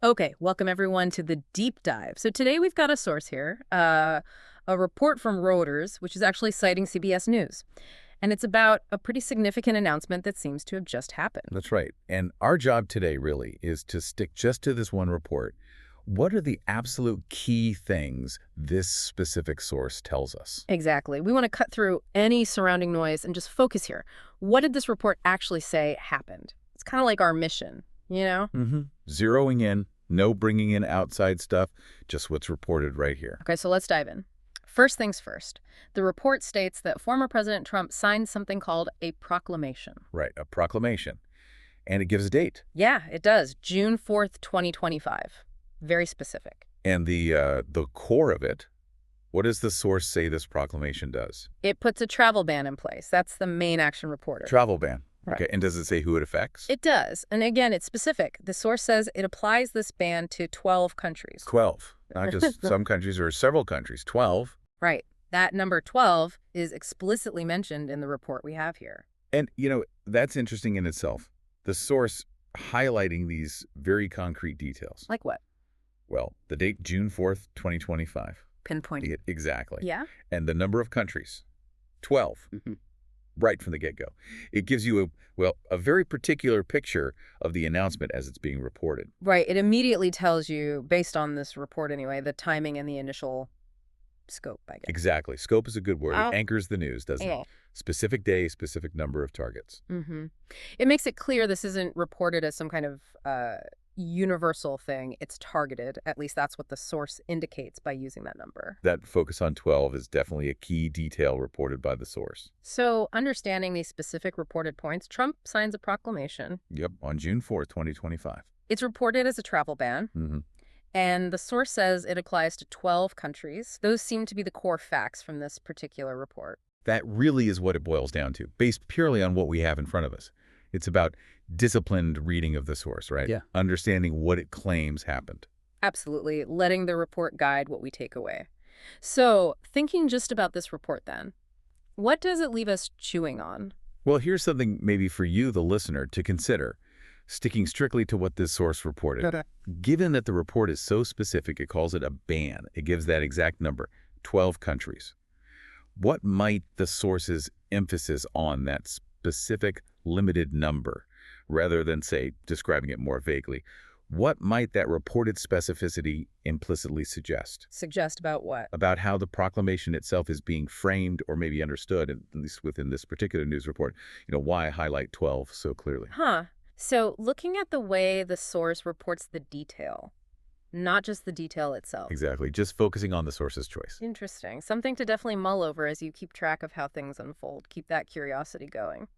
Okay, welcome everyone to the deep dive. So today we've got a source here, a report from Reuters, which is actually citing CBS News. And it's about a pretty significant announcement that seems to have just happened. That's right. And our job today really is to stick just to this one report. What are the absolute key things this specific source tells us? Exactly. We want to cut through any surrounding noise and just focus here. What did this report actually say happened? It's kind of like our mission, you know? Zeroing in, no bringing in outside stuff, just what's reported right here. Okay, so let's dive in. First things first. The report states that former President Trump signed something called a proclamation. Right, a proclamation. And it gives a date. Yeah, it does. June 4th, 2025. Very specific. And the core of it, what does the source say this proclamation does? It puts a travel ban in place. That's the main action reporter. Travel ban. Right. Okay, and does it say who it affects? It does. And again, it's specific. The source says it applies this ban to 12 countries. 12. Not just some countries or several countries. 12. Right. That number 12 is explicitly mentioned in the report we have here. And, that's interesting in itself. The source highlighting these very concrete details. Like what? Well, the date, June 4th, 2025. Pinpointing. Exactly. Yeah? And the number of countries, 12, right from the get-go. It gives you, a very particular picture of the announcement as it's being reported. Right. It immediately tells you, based on this report anyway, the timing and the initial scope, I guess. Exactly. Scope is a good word. Oh. It anchors the news, doesn't Yeah. it? Specific day, specific number of targets. It makes it clear this isn't reported as some kind of universal thing. It's targeted. At least that's what the source indicates by using that number. That focus on 12 is definitely a key detail reported by the source. So understanding these specific reported points, Trump signs a proclamation. Yep, on June 4th, 2025. It's reported as a travel ban. And the source says it applies to 12 countries. Those seem to be the core facts from this particular report. That really is what it boils down to, based purely on what we have in front of us. It's about disciplined reading of the source, right? Yeah. Understanding what it claims happened. Absolutely. Letting the report guide what we take away. So thinking just about this report then, what does it leave us chewing on? Well, here's something maybe for you, the listener, to consider. Sticking strictly to what this source reported. Given that the report is so specific, it calls it a ban. It gives that exact number, 12 countries. What might the source's emphasis on that specific limited number, rather than, say, describing it more vaguely? What might that reported specificity implicitly suggest? Suggest about what? About how the proclamation itself is being framed or maybe understood, at least within this particular news report. Why highlight 12 so clearly? So looking at the way the source reports the detail, not just the detail itself. Exactly. Just focusing on the source's choice. Interesting. Something to definitely mull over as you keep track of how things unfold. Keep that curiosity going.